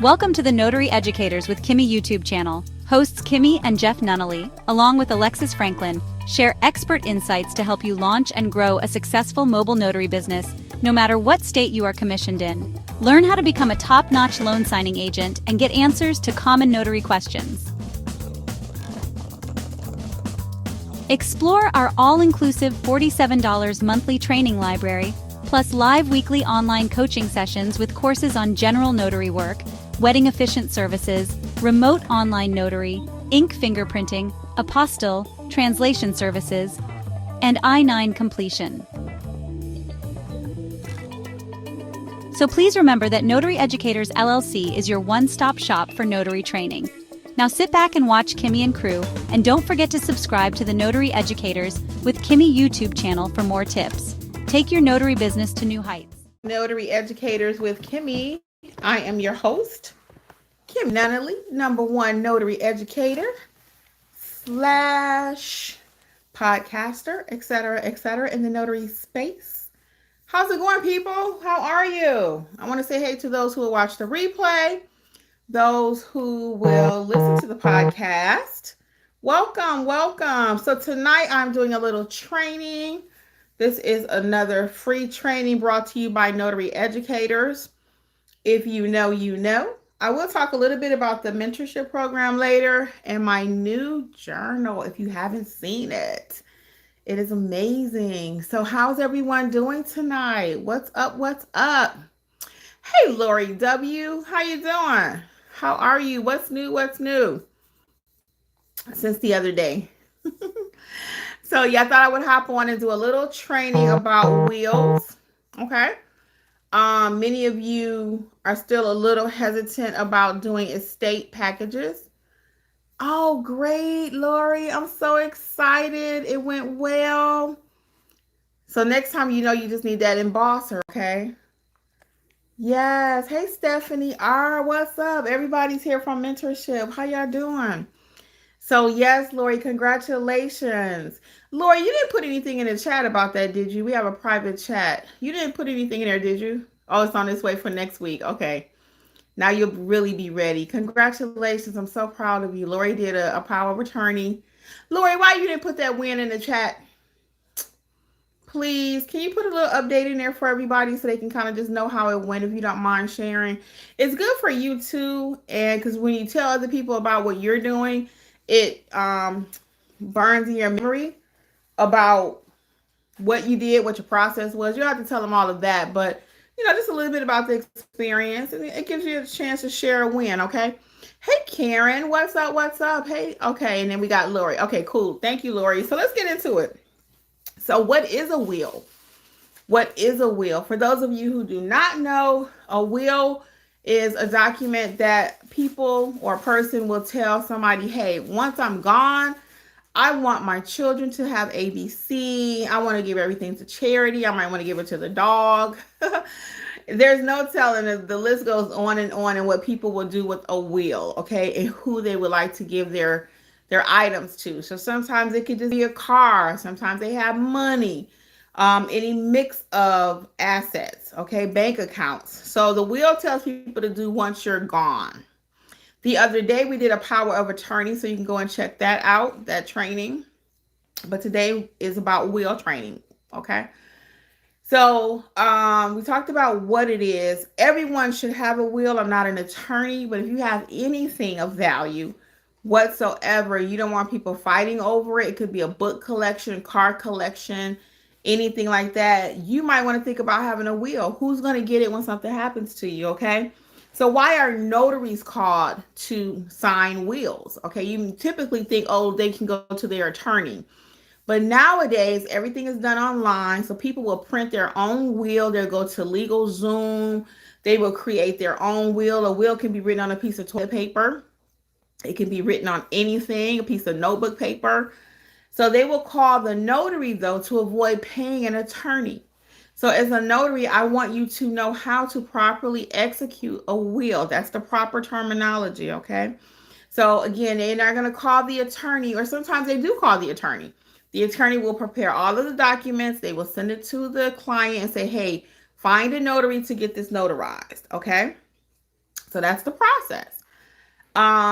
Welcome to the Notary Educators with Kimmi YouTube channel. Hosts Kimmi and Jeff Nunnally, along with Alexis Franklin, share expert insights to help you launch and grow a successful mobile notary business, no matter what state you are commissioned in. Learn how to become a top-notch loan signing agent and get answers to common notary questions. Explore our all-inclusive $47 monthly training library, plus live weekly online coaching sessions with courses on general notary work, wedding efficient services, remote online notary, ink fingerprinting, apostille, translation services, and I-9 completion. So please remember that Notary Educators LLC is your one-stop shop for notary training. Now sit back and watch Kimmi and crew, and don't forget to subscribe to the Notary Educators with Kimmi YouTube channel for more tips. Take your notary business to new heights. Notary Educators with Kimmi. I am your host, Kim Nunnally, #1 notary educator / podcaster, etc., in the notary space. How's it going, people? How are you? I want to say hey to those who will watch the replay, those who will listen to the podcast. Welcome, welcome. So tonight I'm doing a little training. This is another free training brought to you by Notary Educators. If you know, you know. I will talk a little bit about the mentorship program later and my new journal if you haven't seen it. It is amazing. So how's everyone doing tonight? What's up? What's up? Hey, Lori W. How you doing? How are you? What's new? What's new? Since the other day. So yeah, I thought I would hop on and do a little training about wheels. Okay. Many of you are still a little hesitant about doing estate packages. Oh, great, Lori. I'm so excited. It went well. So next time, you just need that embosser, okay? Yes. Hey, Stephanie R. What's up? Everybody's here from mentorship. How y'all doing? So yes, Lori, congratulations. Lori, you didn't put anything in the chat about that, did you? We have a private chat. You didn't put anything in there, did you? Oh, it's on its way for next week. Okay. Now you'll really be ready. Congratulations. I'm so proud of you. Lori did a power of attorney. Lori, why you didn't put that win in the chat? Please, can you put a little update in there for everybody so they can kind of just know how it went, if you don't mind sharing? It's good for you too. And because when you tell other people about what you're doing, it burns in your memory about what you did, what your process was. You don't have to tell them all of that, but just a little bit about the experience, and it gives you a chance to share a win. Okay. Hey, Karen, what's up? What's up? Hey, okay. And then we got Lori. Okay, cool. Thank you, Lori. So let's get into it. So what is a will? What is a will? For those of you who do not know, a will is a document that people or a person will tell somebody, hey, once I'm gone, I want my children to have ABC. I want to give everything to charity. I might want to give it to the dog. There's no telling. The list goes on and what people will do with a will, okay, and who they would like to give their items to. So sometimes it could just be a car. Sometimes they have money, any mix of assets, okay, bank accounts. So the will tells people to do once you're gone. The other day we did a power of attorney, so you can go and check that out, that training. But today is about will training, okay? So we talked about what it is. Everyone should have a will. I'm not an attorney, but if you have anything of value whatsoever, you don't want people fighting over it. It could be a book collection, car collection, anything like that. You might want to think about having a will. Who's going to get it when something happens to you, okay? So why are notaries called to sign wills? Okay, you typically think, oh, they can go to their attorney. But nowadays, everything is done online. So people will print their own will. They'll go to LegalZoom. They will create their own will. A will can be written on a piece of toilet paper. It can be written on anything, a piece of notebook paper. So they will call the notary, though, to avoid paying an attorney. So as a notary, I want you to know how to properly execute a will. That's the proper terminology, okay? So again, they're not going to call the attorney, or sometimes they do call the attorney. The attorney will prepare all of the documents. They will send it to the client and say, hey, find a notary to get this notarized, okay? So that's the process.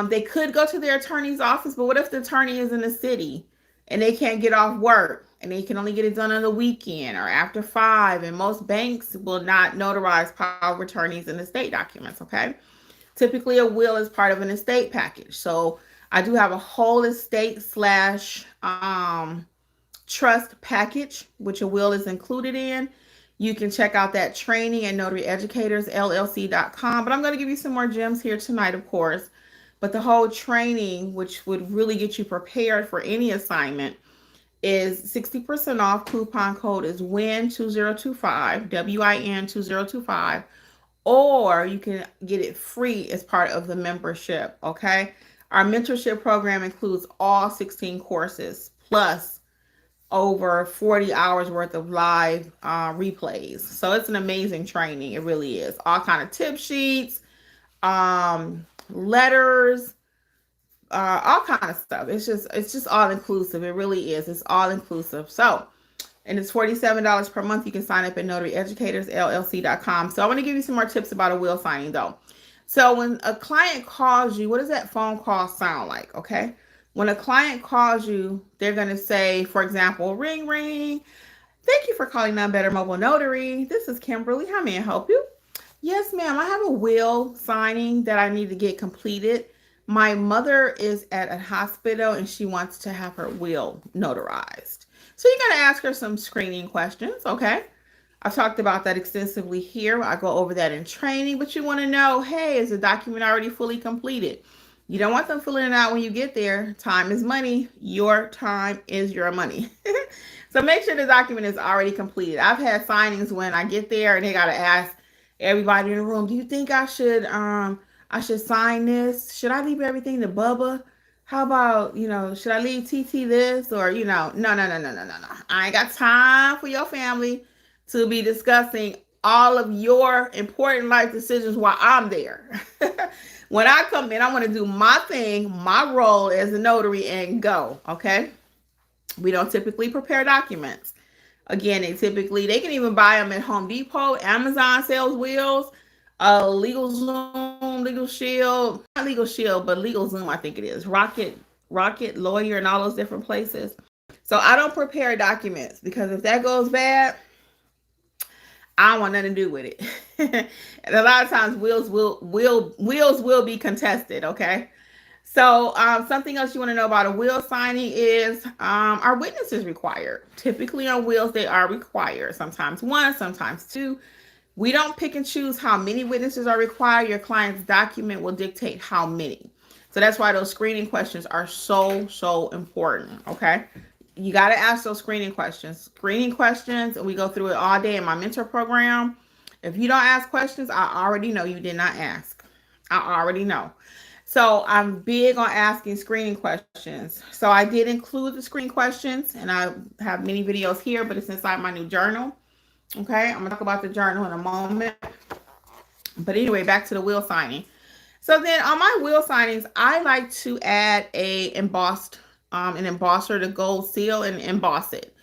They could go to their attorney's office, but what if the attorney is in the city and they can't get off work and they can only get it done on the weekend or after 5? And most banks will not notarize power of attorneys in estate documents, okay? Typically, a will is part of an estate package. So I do have a whole estate slash trust package, which a will is included in. You can check out that training at notaryeducatorsllc.com. But I'm going to give you some more gems here tonight, of course. But the whole training, which would really get you prepared for any assignment, is 60% off. Coupon code is WIN2025, WIN2025. Or you can get it free as part of the membership, okay? Our mentorship program includes all 16 courses, plus over 40 hours worth of live replays. So it's an amazing training. It really is. All kind of tip sheets, letters, all kind of stuff. It's just all inclusive. It really is. It's all inclusive. So, and it's $47 per month. You can sign up at notaryeducatorsllc.com. So I want to give you some more tips about a will signing though. So when a client calls you, what does that phone call sound like? Okay. When a client calls you, they're going to say, for example, ring, ring. Thank you for calling None Better Mobile Notary. This is Kimberly. How may I help you? Yes, ma'am. I have a will signing that I need to get completed. My mother is at a hospital and she wants to have her will notarized. So you're going to ask her some screening questions, okay? I've talked about that extensively here. I go over that in training, but you want to know, hey, is the document already fully completed? You don't want them filling it out when you get there. Time is money. Your time is your money. So make sure the document is already completed. I've had signings when I get there and they got to ask everybody in the room, do you think I should sign this? Should I leave everything to Bubba? How about, should I leave TT this? Or, no. I ain't got time for your family to be discussing all of your important life decisions while I'm there. When I come in, I want to do my thing, my role as a notary and go, okay? We don't typically prepare documents. Again, they can even buy them at Home Depot. Amazon sells wills. LegalZoom, Legal Shield, not Legal Shield, but LegalZoom, I think it is. Rocket Lawyer, and all those different places. So I don't prepare documents because if that goes bad, I don't want nothing to do with it. And a lot of times wills will be contested, okay? So something else you want to know about a will signing is are witnesses required? Typically on wills, they are required. Sometimes one, sometimes two. We don't pick and choose how many witnesses are required. Your client's document will dictate how many. So that's why those screening questions are so important, okay? You got to ask those screening questions. And we go through it all day in my mentor program. If you don't ask questions, I already know you did not ask. I already know. So I'm big on asking screening questions. So I did include the screening questions, and I have many videos here, but it's inside my new journal. Okay, I'm going to talk about the journal in a moment. But anyway, back to the will signing. So then on my will signings, I like to add an embosser to gold seal and emboss it.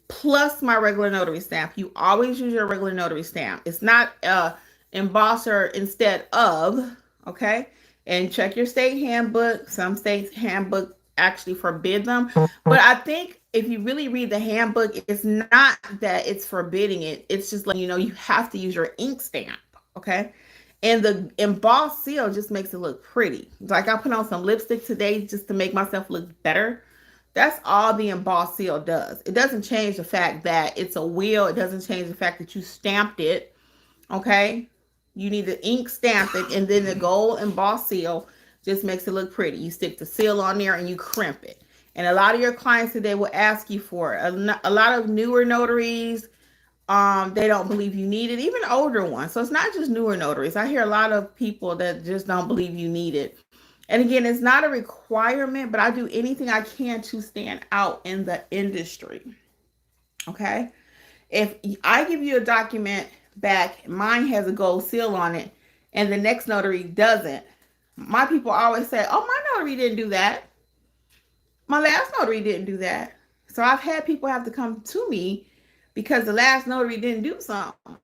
Plus my regular notary stamp. You always use your regular notary stamp. It's not a embosser instead of, okay? And check your state handbook. Some states handbook actually forbid them. But I think if you really read the handbook, it's not that it's forbidding it. It's just letting you know you have to use your ink stamp, okay? And the embossed seal just makes it look pretty. Like I put on some lipstick today just to make myself look better. That's all the embossed seal does. It doesn't change the fact that it's a will. It doesn't change the fact that you stamped it, okay? You need the ink stamp it, and then the gold embossed seal just makes it look pretty. You stick the seal on there and you crimp it. And a lot of your clients today will ask you for it. A lot of newer notaries, they don't believe you need it, even older ones. So it's not just newer notaries. I hear a lot of people that just don't believe you need it. And again, it's not a requirement, but I do anything I can to stand out in the industry. Okay? If I give you a document back, mine has a gold seal on it, and the next notary doesn't, my people always say, oh, my notary didn't do that. My last notary didn't do that. So I've had people have to come to me because the last notary didn't do something.